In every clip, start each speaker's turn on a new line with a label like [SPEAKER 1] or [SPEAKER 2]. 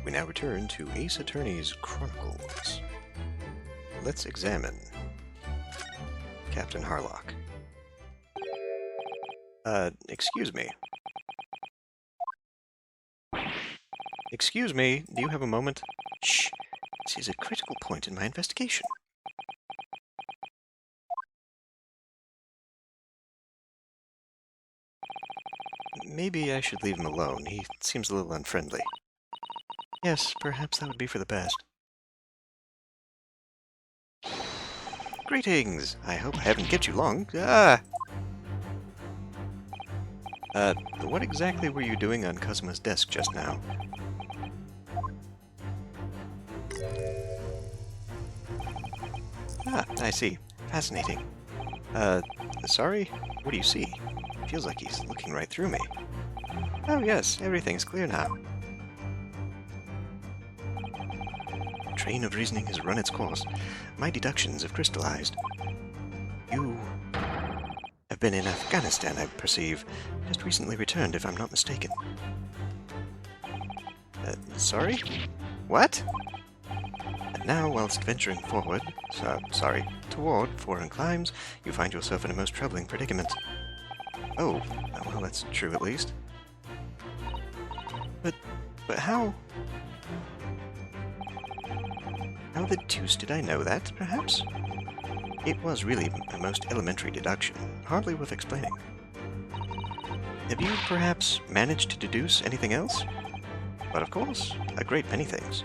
[SPEAKER 1] We now return to Ace Attorney's Chronicles. Let's examine Captain Harlock. Excuse me. Excuse me, do you have a moment? Shh! This is a critical point in my investigation. Maybe I should leave him alone. He seems a little unfriendly. Yes, perhaps that would be for the best. Greetings! I hope I haven't kept you long. What exactly were you doing on Kazuma's desk just now? Ah, I see. Fascinating. Sorry? What do you see? Feels like he's looking right through me. Oh yes, everything's clear now. The train of reasoning has run its course. My deductions have crystallized. You have been in Afghanistan, I perceive. Just recently returned, if I'm not mistaken. Sorry? What? And now, whilst venturing toward foreign climes, you find yourself in a most troubling predicament. Oh, well, that's true at least. But how? How the deuce did I know that, perhaps? It was really a most elementary deduction, hardly worth explaining. Have you, perhaps, managed to deduce anything else? But of course, a great many things.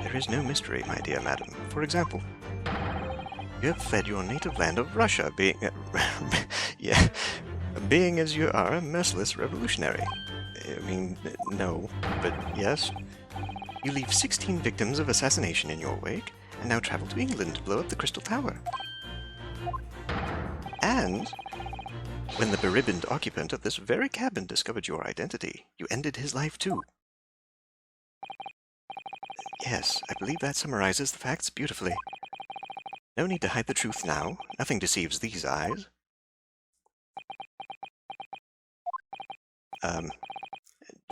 [SPEAKER 1] There is no mystery, my dear madam. For example, you have fled your native land of Russia, being as you are a merciless revolutionary. I mean, no, but yes. You leave 16 victims of assassination in your wake, and now travel to England to blow up the Crystal Tower. And when the beribboned occupant of this very cabin discovered your identity, you ended his life too. Yes, I believe that summarizes the facts beautifully. No need to hide the truth now. Nothing deceives these eyes.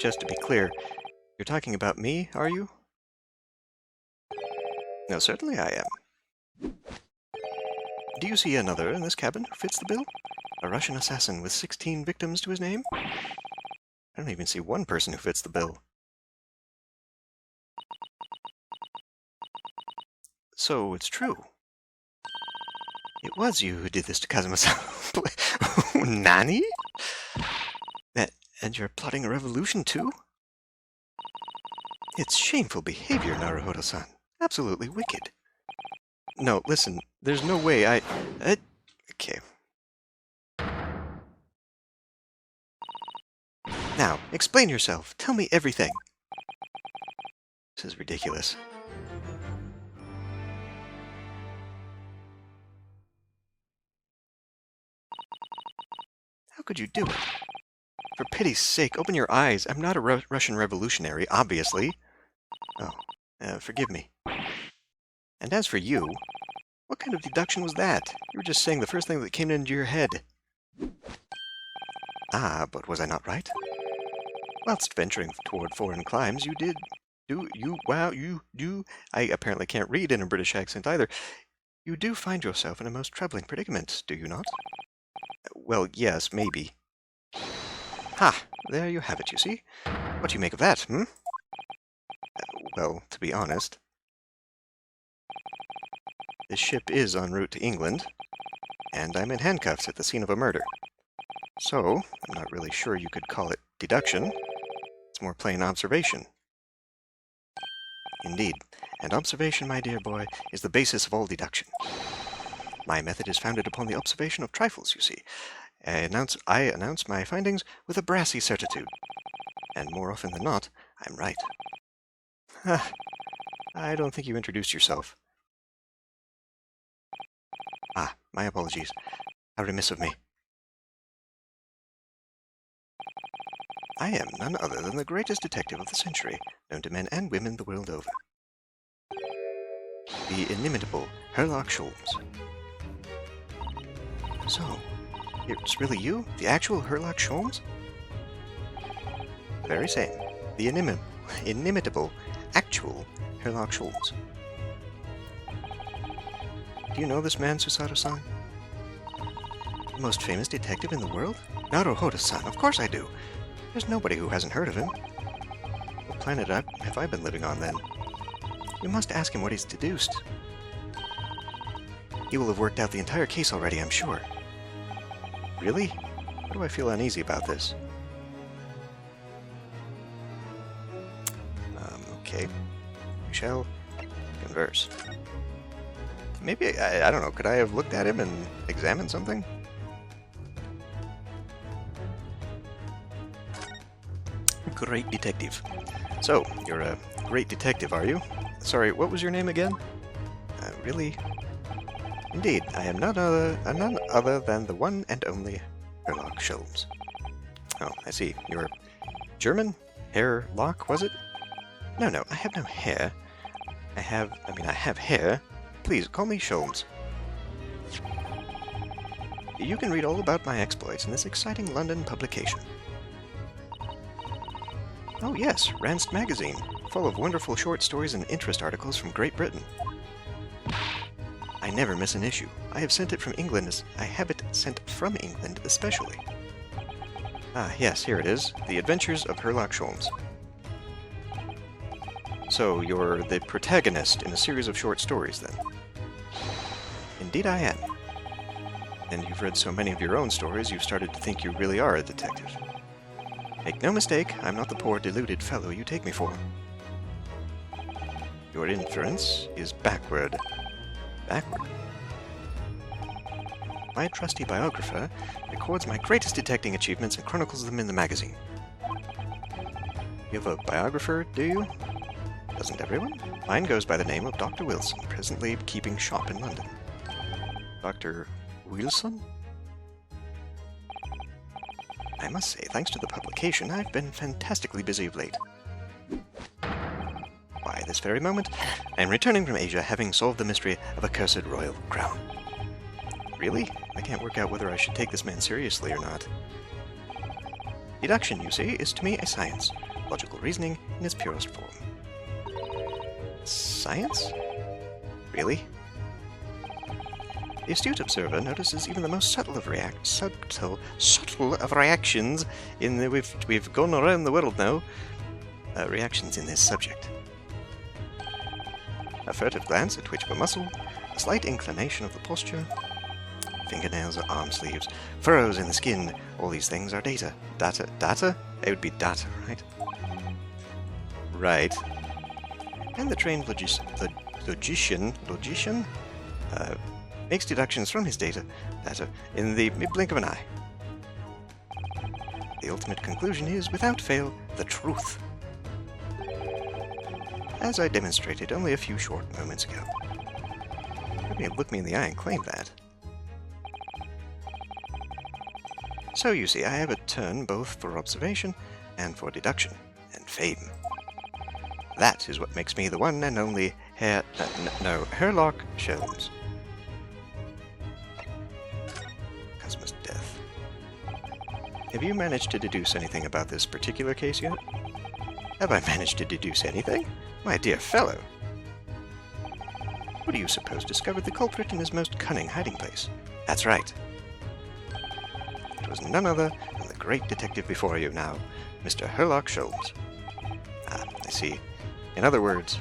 [SPEAKER 1] Just to be clear, you're talking about me, are you? No, certainly I am. Do you see another in this cabin who fits the bill? A Russian assassin with 16 victims to his name? I don't even see one person who fits the bill. So it's true. It was you who did this to Kazuma-san. Nani? And you're plotting a revolution too? It's shameful behavior, Naruhodo-san. Absolutely wicked. No, listen, there's no way okay. Now, explain yourself. Tell me everything. This is ridiculous. How could you do it? For pity's sake, open your eyes. I'm not a Russian revolutionary, obviously. Oh, forgive me. And as for you, what kind of deduction was that? You were just saying the first thing that came into your head. Ah, but was I not right? Whilst venturing toward foreign climes, I apparently can't read in a British accent either. You do find yourself in a most troubling predicament, do you not? Well, yes, maybe. Ha! There you have it, you see. What do you make of that, hmm? Well, to be honest, this ship is en route to England, and I'm in handcuffs at the scene of a murder. So, I'm not really sure you could call it deduction. It's more plain observation. Indeed, and observation, my dear boy, is the basis of all deduction. My method is founded upon the observation of trifles, you see. I announce my findings with a brassy certitude. And more often than not, I'm right. I don't think you introduced yourself. Ah, my apologies. How remiss of me. I am none other than the greatest detective of the century, known to men and women the world over. The inimitable Herlock Scholes. So, it's really you? The actual Herlock Scholes? Very same. The inimitable, actual Herlock Scholes. Do you know this man, Susato-san? The most famous detective in the world? Naruhodo-san, of course I do. There's nobody who hasn't heard of him. What planet have I been living on, then? We must ask him what he's deduced. He will have worked out the entire case already, I'm sure. Really? Why do I feel uneasy about this? Okay. We shall converse. Maybe, I don't know, could I have looked at him and examined something? Great detective. So, you're a great detective, are you? Sorry, what was your name again? Really? Indeed, I am none other than the one and only Herlock Scholes. Oh, I see. You're German? Herlock, was it? No, I have no hair. I have hair. Please, call me Scholes. You can read all about my exploits in this exciting London publication. Oh yes, Ranced Magazine, full of wonderful short stories and interest articles from Great Britain. I never miss an issue. I have it sent from England especially. Ah, yes, here it is. The Adventures of Herlock Scholes. So, you're the protagonist in a series of short stories, then? Indeed I am. And you've read so many of your own stories, you've started to think you really are a detective. Make no mistake, I'm not the poor, deluded fellow you take me for. Your inference is backward. Backward? My trusty biographer records my greatest detecting achievements and chronicles them in the magazine. You have a biographer, do you? Doesn't everyone? Mine goes by the name of Dr. Wilson, presently keeping shop in London. Dr. Wilson? I must say, thanks to the publication, I've been fantastically busy of late. Why, this very moment, I am returning from Asia, having solved the mystery of a cursed royal crown. Really? I can't work out whether I should take this man seriously or not. Deduction, you see, is to me a science. Logical reasoning in its purest form. Science? Really? The astute observer notices even the most subtle of reactions in the... We've gone around the world now. Reactions in this subject. A furtive glance, a twitch of a muscle, a slight inclination of the posture, fingernails or arm sleeves, furrows in the skin, all these things are data. Data? It would be data, right? Right. And the trained logician makes deductions from his data in the blink of an eye. The ultimate conclusion is, without fail, the truth. As I demonstrated only a few short moments ago. Maybe look me in the eye and claim that. So you see, I have a turn both for observation and for deduction, and fame. That is what makes me the one and only Herlock Scholes. Kazuma's death. Have you managed to deduce anything about this particular case yet? Have I managed to deduce anything? My dear fellow! What do you suppose discovered the culprit in his most cunning hiding place? That's right. It was none other than the great detective before you now, Mr. Herlock Scholes. Ah, I see. In other words,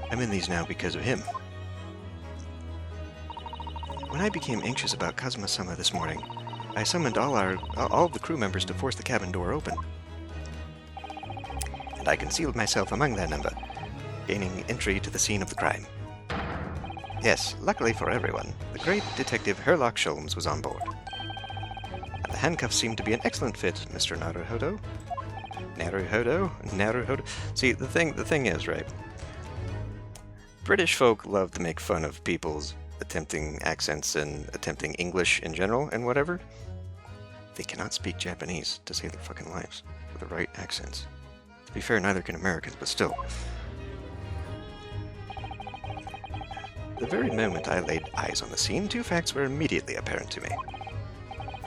[SPEAKER 1] I'm in these now because of him. When I became anxious about Kazuma-sama this morning, I summoned all of the crew members to force the cabin door open. And I concealed myself among their number, gaining entry to the scene of the crime. Yes, luckily for everyone, the great detective Herlock Scholes was on board. And the handcuffs seemed to be an excellent fit, Mr. Naruhodo. Naruhodo? See, the thing is, right? British folk love to make fun of people's attempting accents and attempting English in general and whatever. They cannot speak Japanese to save their fucking lives with the right accents. To be fair, neither can Americans, but still. The very moment I laid eyes on the scene, two facts were immediately apparent to me.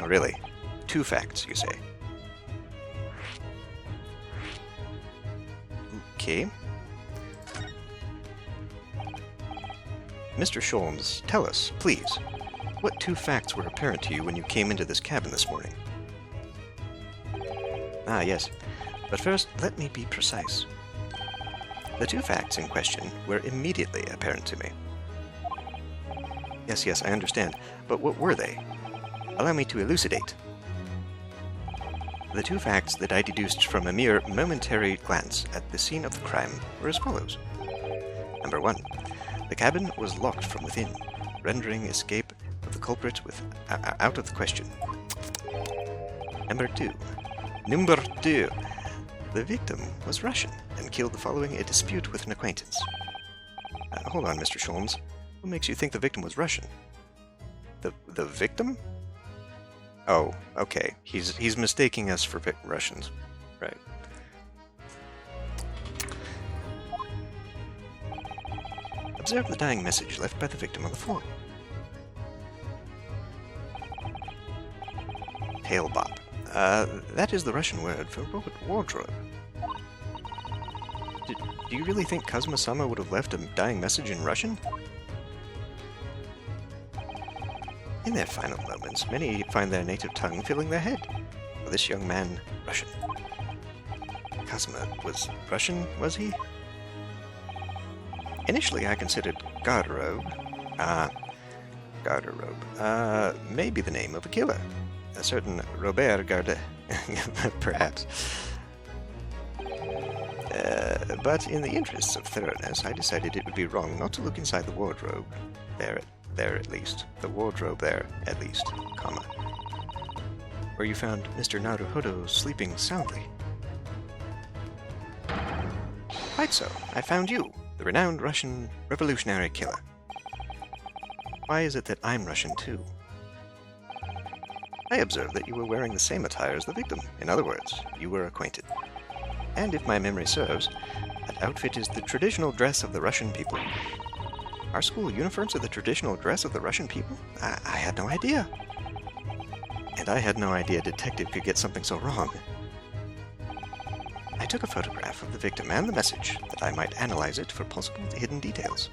[SPEAKER 1] Oh, really? Two facts, you say? Okay. Mr. Scholes, tell us, please, what two facts were apparent to you when you came into this cabin this morning? Ah, yes. But first, let me be precise. The two facts in question were immediately apparent to me. Yes, I understand. But what were they? Allow me to elucidate. The two facts that I deduced from a mere momentary glance at the scene of the crime were as follows. Number 1. The cabin was locked from within, rendering escape of the culprit out of the question. Number 2. The victim was Russian and killed following a dispute with an acquaintance. Hold on, Mr. Scholes. What makes you think the victim was Russian? The victim? Oh, okay. He's mistaking us for Russians. Right. Observe the dying message left by the victim on the floor. Tail bop. That is the Russian word for wardrobe. Do you really think Kazuma-sama would have left a dying message in Russian? In their final moments, many find their native tongue filling their head. For this young man, Russian. Kazuma was Russian, was he? Initially, I considered garderobe. Garderobe. Maybe the name of a killer. A certain Robert Garde... perhaps. But in the interests of thoroughness, I decided it would be wrong not to look inside the wardrobe. There at least. The wardrobe there, at least, comma. Where you found Mr. Naruhodo sleeping soundly. Quite so. I found you, the renowned Russian revolutionary killer. Why is it that I'm Russian too? I observed that you were wearing the same attire as the victim. In other words, you were acquainted. And if my memory serves, that outfit is the traditional dress of the Russian people. Our school uniforms are the traditional dress of the Russian people? I had no idea. And I had no idea a detective could get something so wrong. I took a photograph of the victim and the message, that I might analyze it for possible hidden details.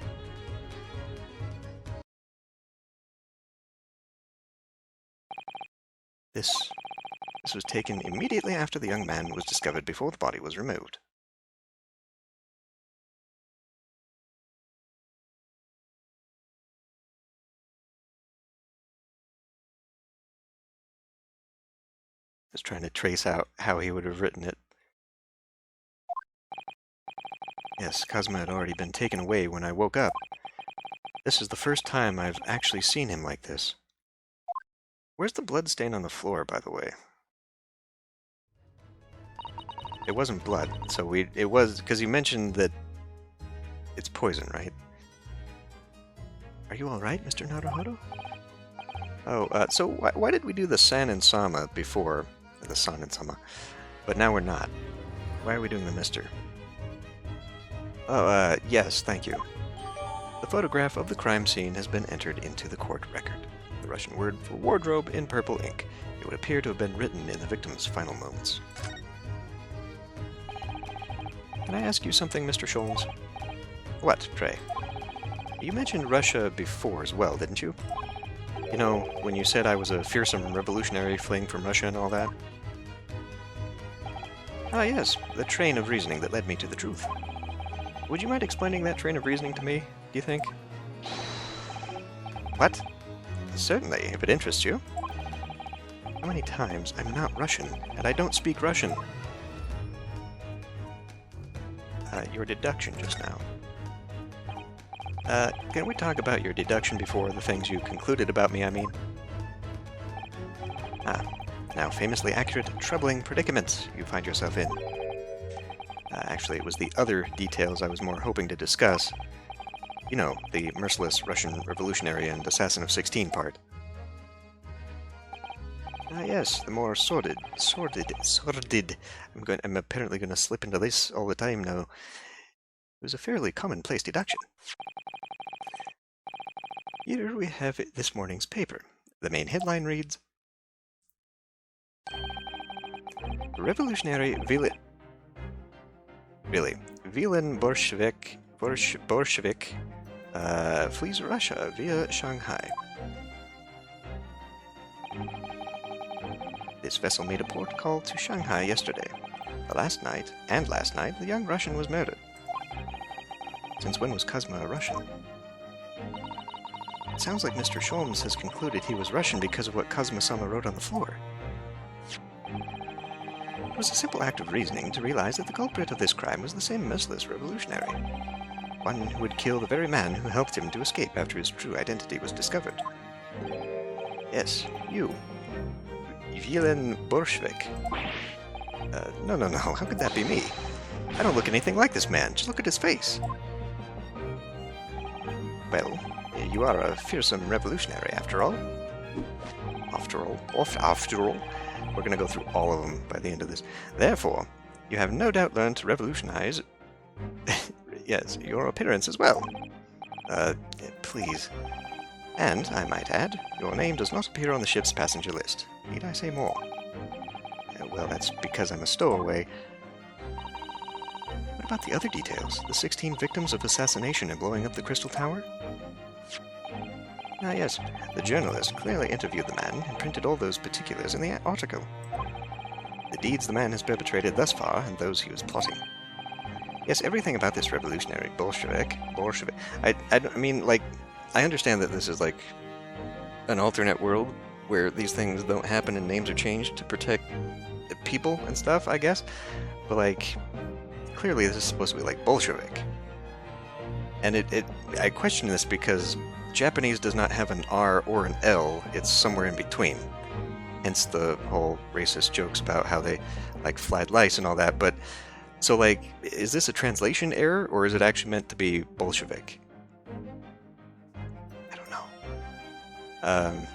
[SPEAKER 1] This was taken immediately after the young man was discovered before the body was removed. I was trying to trace out how he would have written it. Yes, Kazuma had already been taken away when I woke up. This is the first time I've actually seen him like this. Where's the blood stain on the floor, by the way? It wasn't blood, so it was, because you mentioned that it's poison, right? Are you alright, Mr. Naruhodo? Oh, so why did we do the San and Sama before the San and Sama, but now we're not? Why are we doing the Mister? Oh, yes, thank you. The photograph of the crime scene has been entered into the court record. The Russian word for wardrobe in purple ink. It would appear to have been written in the victim's final moments. Can I ask you something, Mr. Scholes? What, pray? You mentioned Russia before as well, didn't you? You know, when you said I was a fearsome revolutionary fleeing from Russia and all that? Ah, yes, the train of reasoning that led me to the truth. Would you mind explaining that train of reasoning to me, do you think? What? Certainly, if it interests you. How many times I'm not Russian, and I don't speak Russian? Your deduction just now. Can we talk about your deduction before the things you concluded about me, I mean? Now famously accurate, troubling predicament you find yourself in. Actually, it was the other details I was more hoping to discuss. You know, the merciless Russian revolutionary and assassin of 16 part. Yes, the more sordid. I'm apparently going to slip into this all the time now. It was a fairly commonplace deduction. Here we have this morning's paper. The main headline reads, Revolutionary Really? Villain Bolshevik flees Russia via Shanghai. This vessel made a port call to Shanghai yesterday. Last night, the young Russian was murdered. Since when was Kazuma a Russian? It sounds like Mr. Scholes has concluded he was Russian because of what Kazuma-sama wrote on the floor. It was a simple act of reasoning to realize that the culprit of this crime was the same merciless revolutionary. One who would kill the very man who helped him to escape after his true identity was discovered. Yes, you. Villain Bolshevik. No, how could that be me? I don't look anything like this man, just look at his face. Well, you are a fearsome revolutionary after all. After all, we're gonna go through all of them by the end of this. Therefore, you have no doubt learned to revolutionize, yes, your appearance as well. Please. And, I might add, your name does not appear on the ship's passenger list. Need I say more? Well, that's because I'm a stowaway. What about the other details? The 16 victims of assassination and blowing up the Crystal Tower? Ah, yes. The journalist clearly interviewed the man and printed all those particulars in the article. The deeds the man has perpetrated thus far and those he was plotting. Yes, everything about this revolutionary Bolshevik. I mean, like, I understand that this is like an alternate world where these things don't happen and names are changed to protect people and stuff, I guess. But, like, clearly this is supposed to be like Bolshevik. And I question this because Japanese does not have an R or an L, it's somewhere in between. Hence the whole racist jokes about how they, like, flied lice and all that. But, so, like, is this a translation error, or is it actually meant to be Bolshevik? I don't know.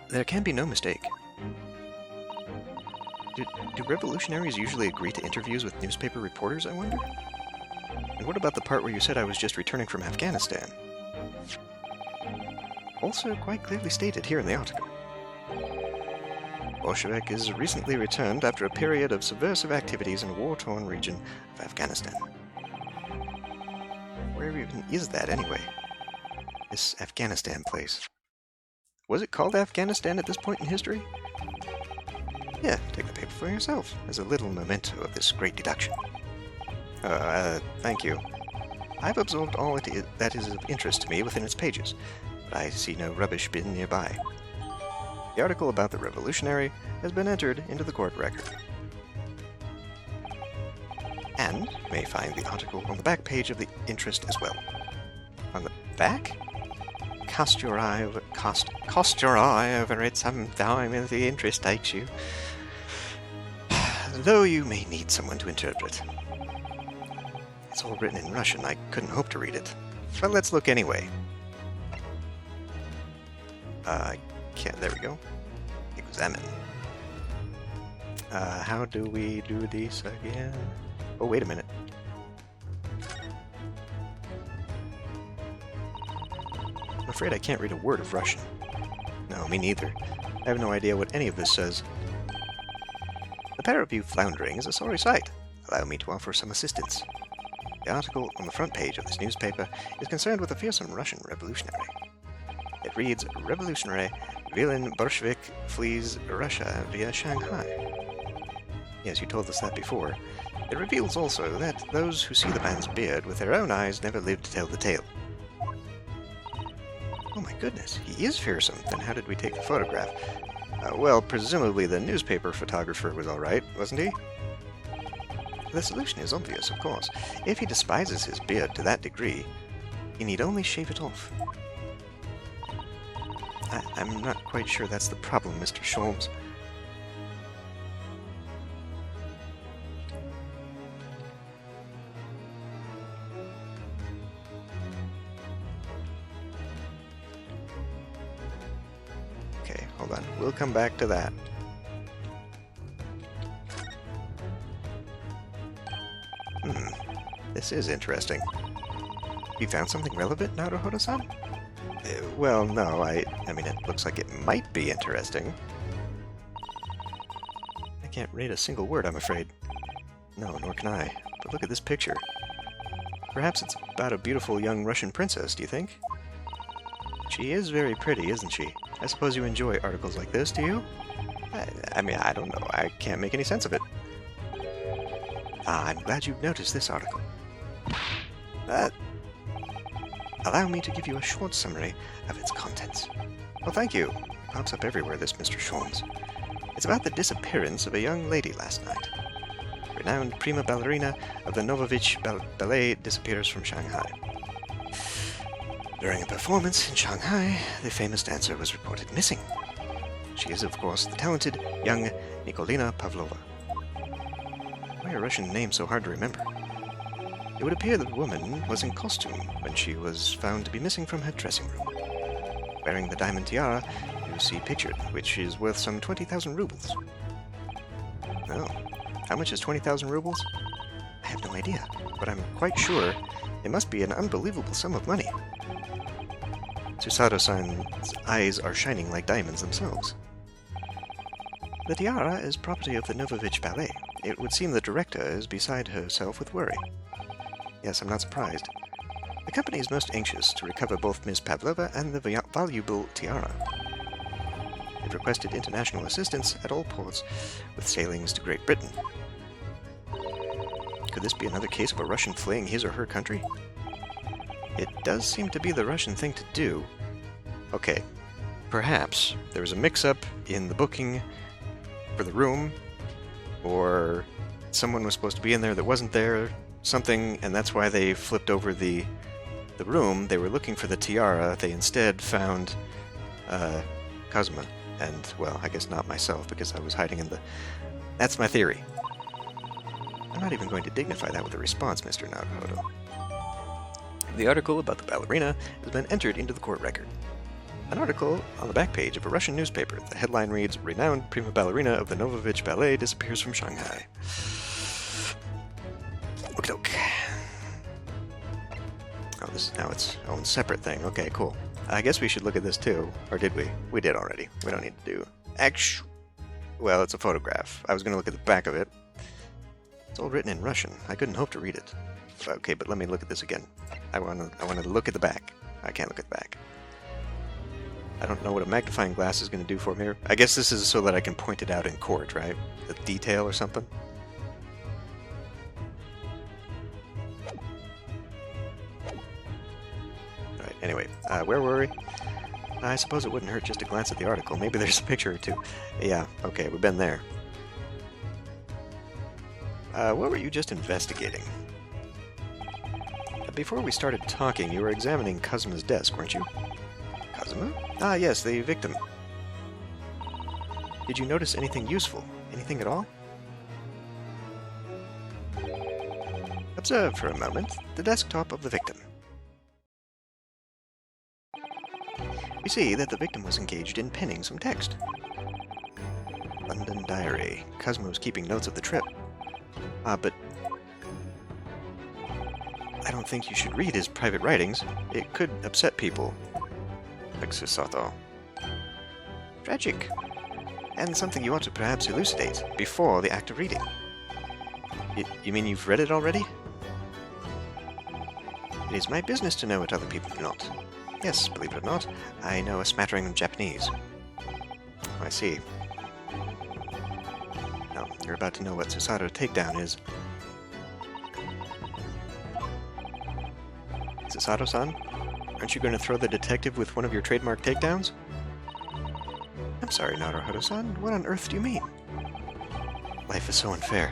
[SPEAKER 1] There can be no mistake. Do revolutionaries usually agree to interviews with newspaper reporters, I wonder? And what about the part where you said I was just returning from Afghanistan? Also quite clearly stated here in the article. Bolshevik is recently returned after a period of subversive activities in a war-torn region of Afghanistan. Where even is that, anyway? This Afghanistan place. Was it called Afghanistan at this point in history? Yeah, take the paper for yourself, as a little memento of this great deduction. Thank you. I've absorbed all that is of interest to me within its pages, but I see no rubbish bin nearby. The article about the revolutionary has been entered into the court record. And you may find the article on the back page of the interest as well. On the back? Cast your eye over it sometime if the interest takes you. Though you may need someone to interpret. It's all written in Russian, I couldn't hope to read it. But let's look anyway. There we go. Examine. How do we do this again? Oh, wait a minute. I'm afraid I can't read a word of Russian. No, me neither. I have no idea what any of this says. The pair of you floundering is a sorry sight. Allow me to offer some assistance. The article on the front page of this newspaper is concerned with a fearsome Russian revolutionary. It reads, Revolutionary Villain Bolshevik flees Russia via Shanghai. Yes, you told us that before. It reveals also that those who see the man's beard with their own eyes never live to tell the tale. Oh my goodness, he is fearsome. Then how did we take the photograph? Well, presumably the newspaper photographer was alright, wasn't he? The solution is obvious, of course. If he despises his beard to that degree, he need only shave it off. I'm not quite sure that's the problem, Mr. Scholes. Okay, hold on. We'll come back to that. This is interesting. You found something relevant, Naruhodo-san? Well, no, I mean, it looks like it might be interesting. I can't read a single word, I'm afraid. No, nor can I. But look at this picture. Perhaps it's about a beautiful young Russian princess, do you think? She is very pretty, isn't she? I suppose you enjoy articles like this, do you? I mean, I don't know. I can't make any sense of it. Ah, I'm glad you've noticed this article. Allow me to give you a short summary of its contents. Oh, thank you. It pops up everywhere, this Mr. Scholes. It's about the disappearance of a young lady last night. Renowned prima ballerina of the Novovich Ballet disappears from Shanghai. During a performance in Shanghai, the famous dancer was reported missing. She is, of course, the talented young Nikolina Pavlova. Why a Russian name so hard to remember? It would appear that the woman was in costume when she was found to be missing from her dressing room. Wearing the diamond tiara you see pictured, which is worth some 20,000 rubles. Oh, how much is 20,000 rubles? I have no idea, but I'm quite sure it must be an unbelievable sum of money. Susato-san's eyes are shining like diamonds themselves. The tiara is property of the Novovich Ballet. It would seem the director is beside herself with worry. Yes, I'm not surprised. The company is most anxious to recover both Miss Pavlova and the valuable tiara. It requested international assistance at all ports with sailings to Great Britain. Could this be another case of a Russian fleeing his or her country? It does seem to be the Russian thing to do. Okay, perhaps there was a mix-up in the booking for the room, or someone was supposed to be in there that wasn't there, something, and that's why they flipped over the room. They were looking for the tiara. They instead found Kazuma, and, well, I guess not myself, because I was hiding in the... That's my theory. I'm not even going to dignify that with a response, Mr. Naruhodo. The article about the ballerina has been entered into the court record. An article on the back page of a Russian newspaper. The headline reads, "Renowned prima ballerina of the Novovich Ballet disappears from Shanghai." Okey-doke. Oh, this is now its own separate thing. Okay, cool. I guess we should look at this too. Or did we? We did already. We don't need to do... Well, it's a photograph. I was going to look at the back of it. It's all written in Russian. I couldn't hope to read it. Okay, but let me look at this again. I want to look at the back. I can't look at the back. I don't know what a magnifying glass is going to do for me here. I guess this is so that I can point it out in court, right? The detail or something. Alright, anyway, where were we? I suppose it wouldn't hurt just to glance at the article. Maybe there's a picture or two. Yeah, okay, we've been there. What were you just investigating? Before we started talking, you were examining Kazuma's desk, weren't you? Kazuma? Ah, yes, the victim. Did you notice anything useful? Anything at all? Observe for a moment the desktop of the victim. We see that the victim was engaged in penning some text. London Diary. Kazuma was keeping notes of the trip. But I don't think you should read his private writings. It could upset people. Exusato. Tragic. And something you ought to perhaps elucidate before the act of reading. You mean you've read it already? It is my business to know what other people do not. Yes, believe it or not, I know a smattering of Japanese. I see. Now, you're about to know what Susato takedown is. Susato-san? Aren't you going to throw the detective with one of your trademark takedowns? I'm sorry, Naruhodo-san. What on earth do you mean? Life is so unfair.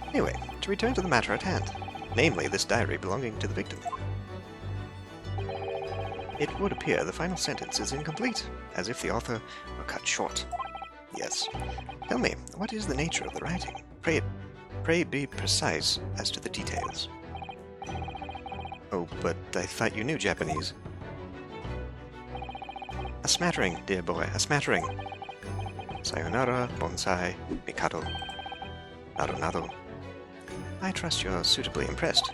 [SPEAKER 1] Anyway, to return to the matter at hand. Namely, this diary belonging to the victim. It would appear the final sentence is incomplete, as if the author were cut short. Yes. Tell me, what is the nature of the writing? Pray be precise as to the details. Oh, but I thought you knew Japanese. A smattering, dear boy, a smattering. Sayonara, bonsai, mikado. Nado. I trust you're suitably impressed.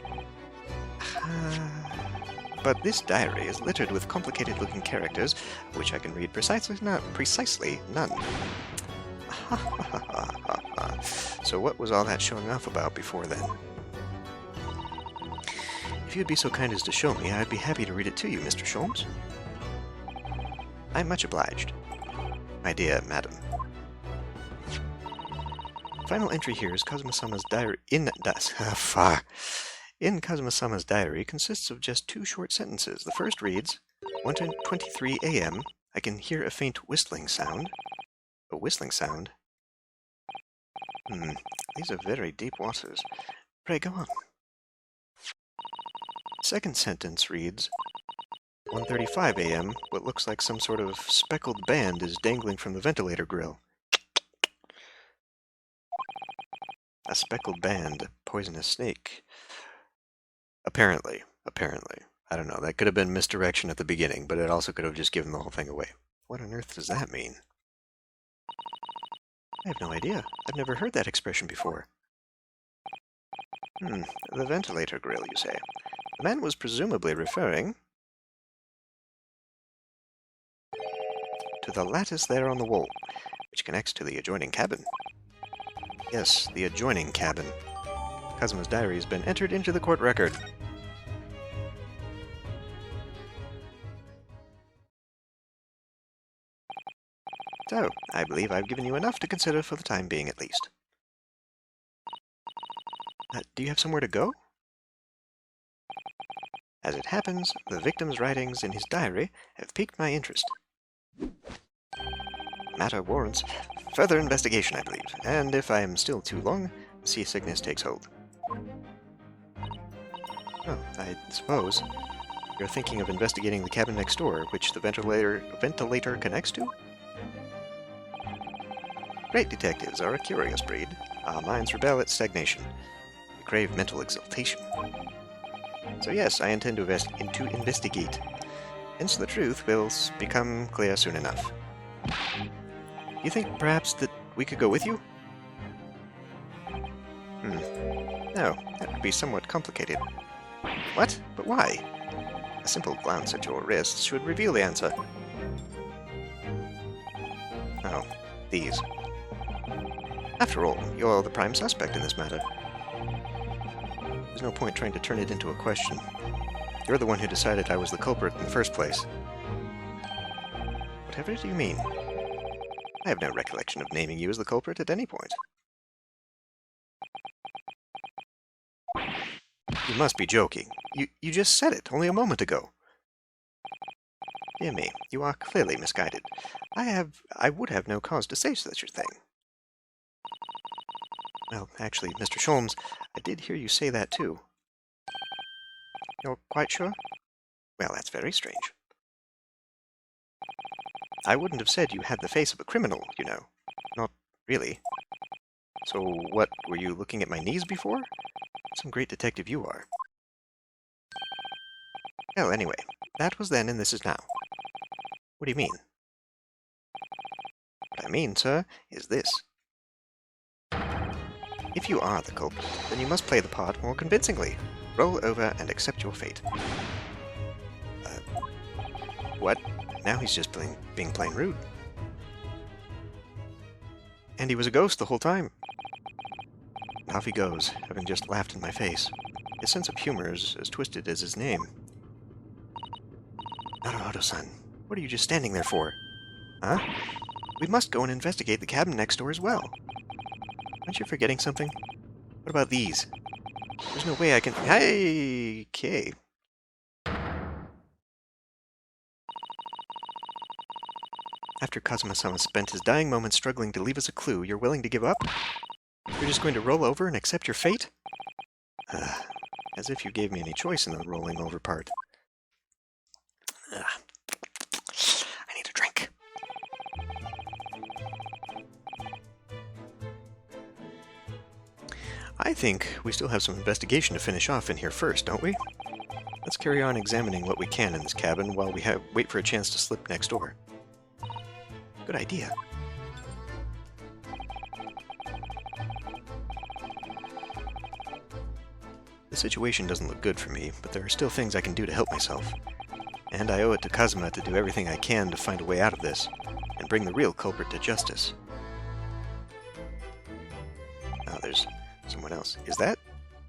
[SPEAKER 1] But this diary is littered with complicated-looking characters, which I can read precisely none. So what was all that showing off about before then? If you'd be so kind as to show me, I'd be happy to read it to you, Mr. Sholmes. I'm much obliged. My dear madam. Final entry here is Kazuma-sama's diary. In Kazuma-sama's diary consists of just 2 short sentences. The first reads, 1:23 a.m. I can hear a faint whistling sound. A whistling sound? These are very deep waters. Pray go on. Second sentence reads, 1:35 a.m. What looks like some sort of speckled band is dangling from the ventilator grill. A speckled band, a poisonous snake. Apparently. I don't know, that could have been misdirection at the beginning, but it also could have just given the whole thing away. What on earth does that mean? I have no idea. I've never heard that expression before. The ventilator grill, you say. The man was presumably referring to the lattice there on the wall, which connects to the adjoining cabin. Yes, the adjoining cabin. Kazuma's diary has been entered into the court record. So, I believe I've given you enough to consider for the time being at least. Do you have somewhere to go? As it happens, the victim's writings in his diary have piqued my interest. Matter warrants further investigation, I believe, and if I am still too long, seasickness takes hold. Oh, I suppose you're thinking of investigating the cabin next door, which the ventilator connects to? Great detectives are a curious breed. Our minds rebel at stagnation. We crave mental exaltation. So yes, I intend to investigate. Hence the truth will become clear soon enough. You think perhaps that we could go with you? No, that would be somewhat complicated. What? But why? A simple glance at your wrists should reveal the answer. Oh, these. After all, you're the prime suspect in this matter. There's no point trying to turn it into a question. You're the one who decided I was the culprit in the first place. Whatever do you mean? I have no recollection of naming you as the culprit at any point. You must be joking. You just said it only a moment ago. Dear me, you are clearly misguided. I would have no cause to say such a thing. Well, actually, Mr. Sholmes, I did hear you say that too. You're quite sure? Well, that's very strange. I wouldn't have said you had the face of a criminal, you know. Not really. So what, were you looking at my knees before? Some great detective you are. Well, anyway, that was then and this is now. What do you mean? What I mean, sir, is this. If you are the culprit, then you must play the part more convincingly. Roll over and accept your fate. What? Now he's just being plain rude. And he was a ghost the whole time. And off he goes, having just laughed in my face. His sense of humor is as twisted as his name. Naruhodo-san, what are you just standing there for? Huh? We must go and investigate the cabin next door as well. Aren't you forgetting something? What about these? There's no way I can... Hey! Okay. After Kazuma-sama spent his dying moments struggling to leave us a clue, you're willing to give up? You're just going to roll over and accept your fate? As if you gave me any choice in the rolling over part. I need a drink. I think we still have some investigation to finish off in here first, don't we? Let's carry on examining what we can in this cabin while we wait for a chance to slip next door. Good idea. The situation doesn't look good for me, but there are still things I can do to help myself. And I owe it to Kazuma to do everything I can to find a way out of this, and bring the real culprit to justice. Oh, there's someone else. Is that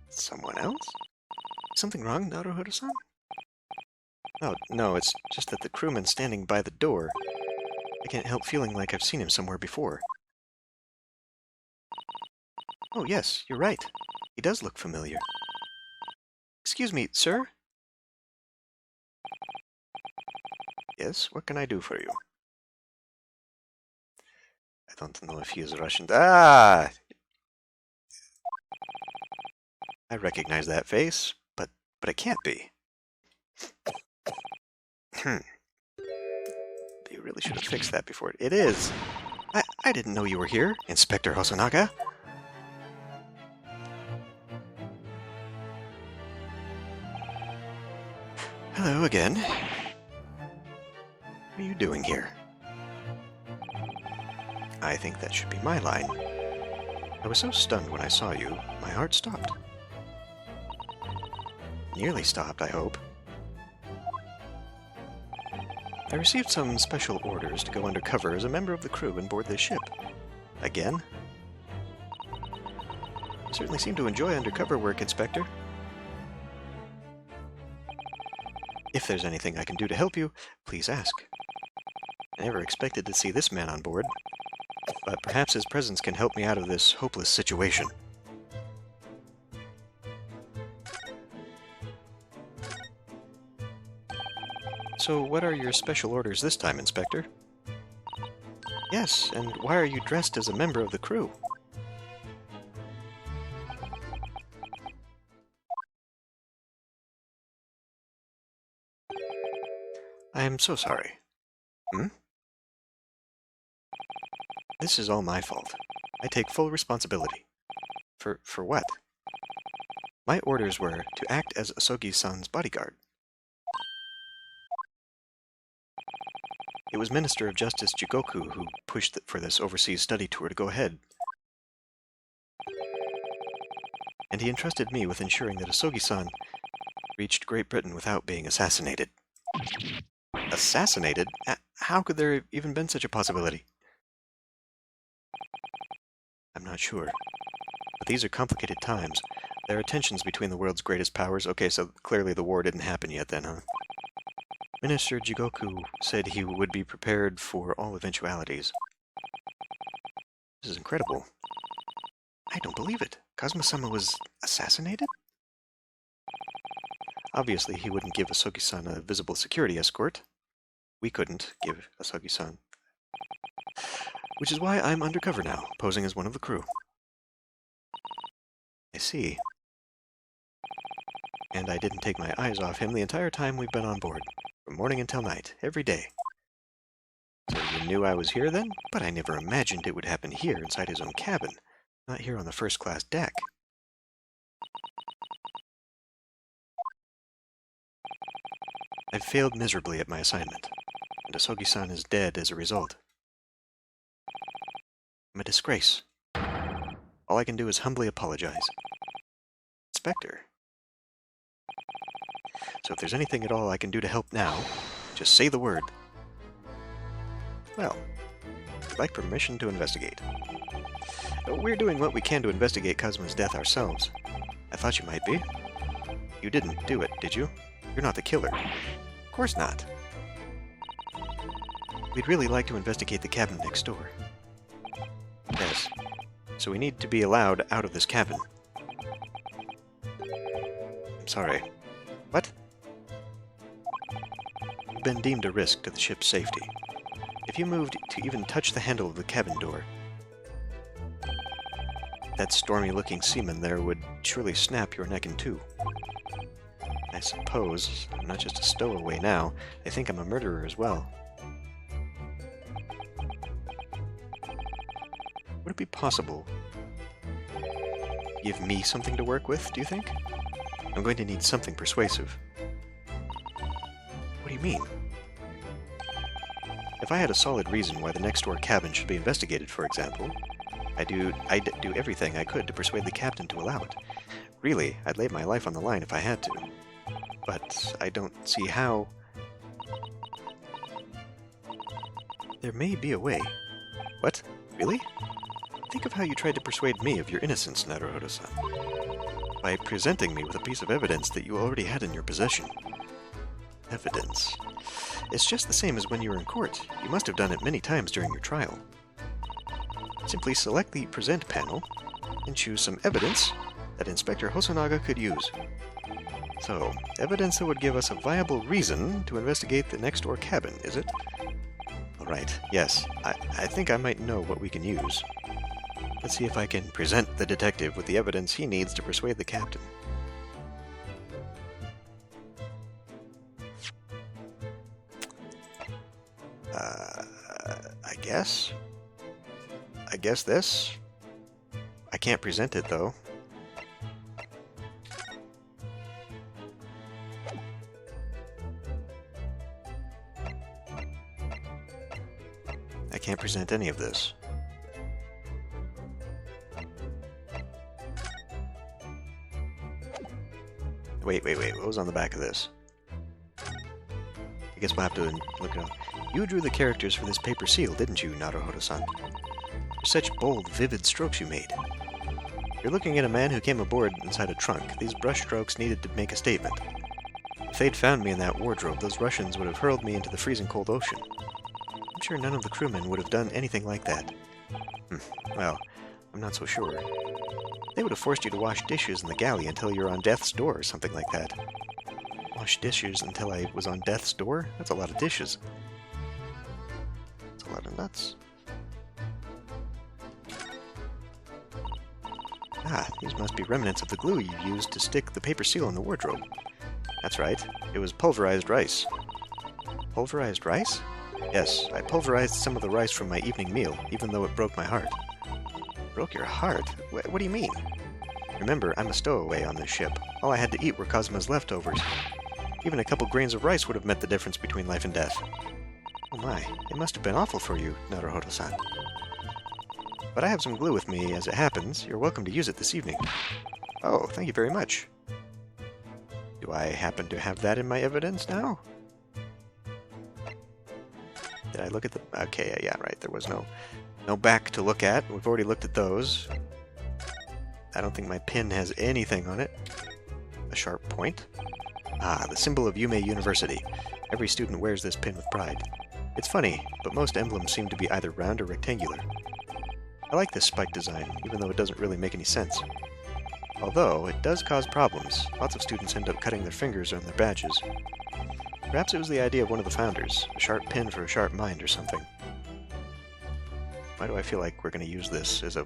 [SPEAKER 1] someone else? Something wrong, Naruhodo-san? Oh, no, it's just that the crewman standing by the door. I can't help feeling like I've seen him somewhere before. Oh, yes, you're right. He does look familiar. Excuse me, sir? Yes, what can I do for you? I don't know if he is Russian. Ah! I recognize that face, but it can't be. You really should have fixed that before. It is. I didn't know you were here, Inspector Hosonaga. Hello again. What are you doing here? I think that should be my line. I was so stunned when I saw you, my heart stopped. Nearly stopped, I hope. I received some special orders to go undercover as a member of the crew and board this ship. Again? You certainly seem to enjoy undercover work, Inspector. If there's anything I can do to help you, please ask. I never expected to see this man on board, but perhaps his presence can help me out of this hopeless situation. So what are your special orders this time, Inspector? Yes, and why are you dressed as a member of the crew? I am so sorry. This is all my fault. I take full responsibility. For what? My orders were to act as Asogi-san's bodyguard. It was Minister of Justice Jigoku who pushed for this overseas study tour to go ahead. And he entrusted me with ensuring that Asogi-san reached Great Britain without being assassinated. Assassinated? How could there have even been such a possibility? I'm not sure. But these are complicated times. There are tensions between the world's greatest powers. Okay, so clearly the war didn't happen yet then, huh? Minister Jigoku said he would be prepared for all eventualities. This is incredible. I don't believe it. Kazuma-sama was assassinated? Obviously, he wouldn't give Asogi-san a visible security escort. We couldn't give Asogi-san. Which is why I'm undercover now, posing as one of the crew. I see. And I didn't take my eyes off him the entire time we've been on board. From morning until night, every day. So you knew I was here then? But I never imagined it would happen here inside his own cabin, not here on the first-class deck. I've failed miserably at my assignment, and Asogi-san is dead as a result. I'm a disgrace. All I can do is humbly apologize. Inspector. So if there's anything at all I can do to help now, just say the word. Well, I'd like permission to investigate. We're doing what we can to investigate Kazuma's death ourselves. I thought you might be. You didn't do it, did you? You're not the killer. Of course not. We'd really like to investigate the cabin next door. Yes. So we need to be allowed out of this cabin. I'm sorry. What? You've been deemed a risk to the ship's safety. If you moved to even touch the handle of the cabin door, that stormy-looking seaman there would surely snap your neck in two. I suppose I'm not just a stowaway now. They think I'm a murderer as well. Would it be possible to give me something to work with, do you think? I'm going to need something persuasive. What do you mean? If I had a solid reason why the next-door cabin should be investigated, for example, I'd do everything I could to persuade the captain to allow it. Really, I'd lay my life on the line if I had to. But I don't see how... There may be a way. What? Really? Think of how you tried to persuade me of your innocence, Naruhodo-san, by presenting me with a piece of evidence that you already had in your possession. Evidence. It's just the same as when you were in court. You must have done it many times during your trial. Simply select the Present panel and choose some evidence that Inspector Hosonaga could use. So, evidence that would give us a viable reason to investigate the next-door cabin, is it? Alright, yes. I think I might know what we can use. Let's see if I can present the detective with the evidence he needs to persuade the captain. I guess this? I can't present it, though. I can't present any of this. Wait, what was on the back of this? I guess we'll have to look it up. You drew the characters for this paper seal, didn't you, Naruhodo-san? Such bold, vivid strokes you made. You're looking at a man who came aboard inside a trunk. These brush strokes needed to make a statement. If they'd found me in that wardrobe, those Russians would have hurled me into the freezing cold ocean. I'm sure none of the crewmen would have done anything like that. Well, I'm not so sure. They would have forced you to wash dishes in the galley until you're on death's door or something like that. Wash dishes until I was on death's door? That's a lot of dishes. That's a lot of nuts. Ah, these must be remnants of the glue you used to stick the paper seal in the wardrobe. That's right. It was pulverized rice. Pulverized rice? Yes, I pulverized some of the rice from my evening meal, even though it broke my heart. Broke your heart? What do you mean? Remember, I'm a stowaway on this ship. All I had to eat were Kazuma's leftovers. Even a couple grains of rice would have meant the difference between life and death. Oh my, it must have been awful for you, Naruhodo-san. But I have some glue with me as it happens. You're welcome to use it this evening. Oh, thank you very much. Do I happen to have that in my evidence now? Did I look at the... Okay, yeah, right. There was no back to look at. We've already looked at those. I don't think my pin has anything on it. A sharp point. Ah, the symbol of Yume University. Every student wears this pin with pride. It's funny, but most emblems seem to be either round or rectangular. I like this spike design, even though it doesn't really make any sense. Although, it does cause problems. Lots of students end up cutting their fingers on their badges. Perhaps it was the idea of one of the founders, a sharp pin for a sharp mind or something. Why do I feel like we're going to use this as a...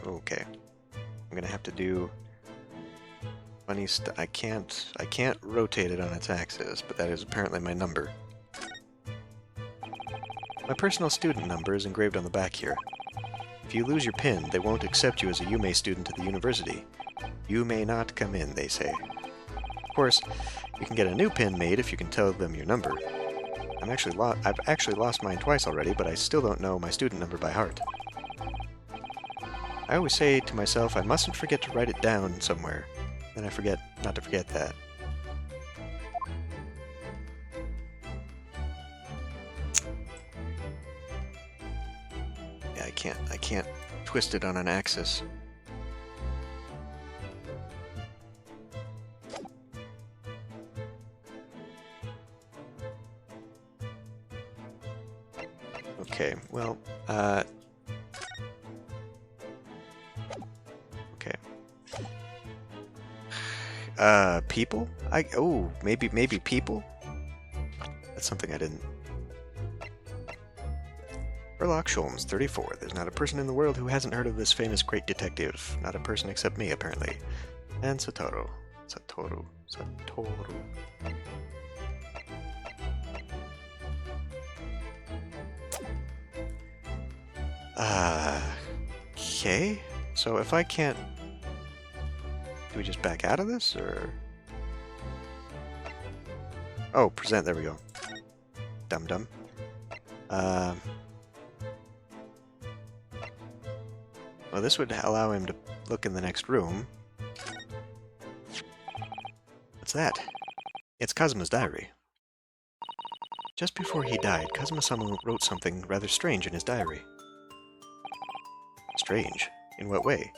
[SPEAKER 1] okay. I'm going to have to do... funny stuff. I can't rotate it on its axis, but that is apparently my number. My personal student number is engraved on the back here. If you lose your pin, they won't accept you as a Yume student at the university. You may not come in, they say. Of course, you can get a new pin made if you can tell them your number. I've actually lost mine twice already, but I still don't know my student number by heart. I always say to myself I mustn't forget to write it down somewhere. Then I forget not to forget that. Yeah, I can't twist it on an axis. Okay, well, okay. People? Maybe people? That's something I didn't... Herlock Sholmes, 34. There's not a person in the world who hasn't heard of this famous great detective. Not a person except me, apparently. And Satoru. Satoru. Okay. So if I can't... Do we just back out of this, or... Oh, present, there we go. Dum-dum. Well, this would allow him to look in the next room. What's that? It's Kazuma's diary. Just before he died, Kazuma-sama wrote something rather strange in his diary. Strange? In what way?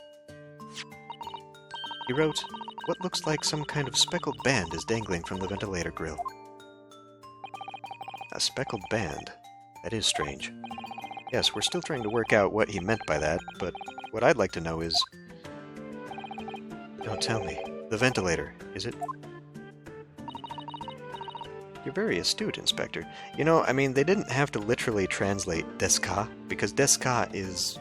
[SPEAKER 1] He wrote, "What looks like some kind of speckled band is dangling from the ventilator grill." A speckled band? That is strange. Yes, we're still trying to work out what he meant by that, but what I'd like to know is... Don't tell me. The ventilator, is it? You're very astute, Inspector. You know, I mean, they didn't have to literally translate desu ka, because desu ka is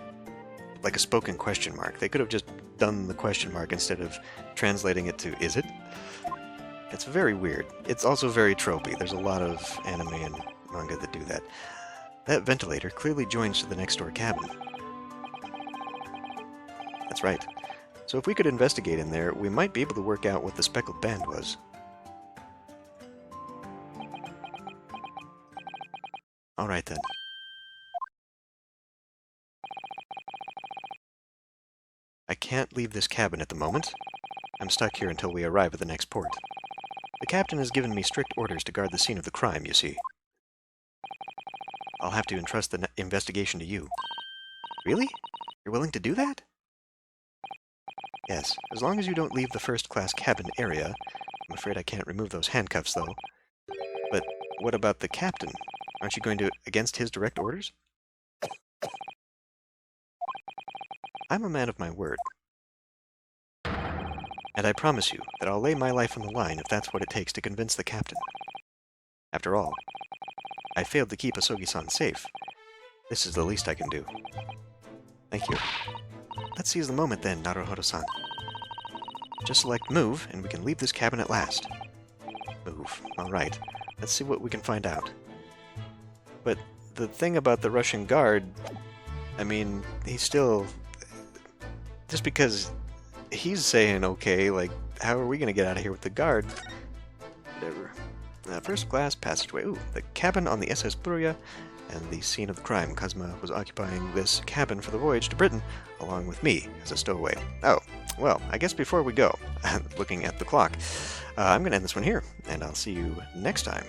[SPEAKER 1] like a spoken question mark. They could have just done the question mark instead of translating it to is it? It's very weird. It's also very tropey. There's a lot of anime and manga that do that. That ventilator clearly joins to the next door cabin. That's right. So if we could investigate in there, we might be able to work out what the speckled band was. Alright then. I can't leave this cabin at the moment. I'm stuck here until we arrive at the next port. The captain has given me strict orders to guard the scene of the crime, you see. I'll have to entrust the investigation to you. Really? You're willing to do that? Yes, as long as you don't leave the first-class cabin area. I'm afraid I can't remove those handcuffs, though. But what about the captain? Aren't you going to against his direct orders? I'm a man of my word. And I promise you that I'll lay my life on the line if that's what it takes to convince the captain. After all, I failed to keep Asogi-san safe. This is the least I can do. Thank you. Let's seize the moment then, Naruhodo-san. Just select move, and we can leave this cabin at last. Move. Alright. Let's see what we can find out. But the thing about the Russian guard, I mean, he's still... Just because he's saying okay, like, how are we going to get out of here with the guard? Whatever. First class passageway. Ooh, the cabin on the SS Buria and the scene of the crime. Kazuma was occupying this cabin for the voyage to Britain, along with me as a stowaway. Oh, well, I guess before we go, looking at the clock, I'm going to end this one here, and I'll see you next time.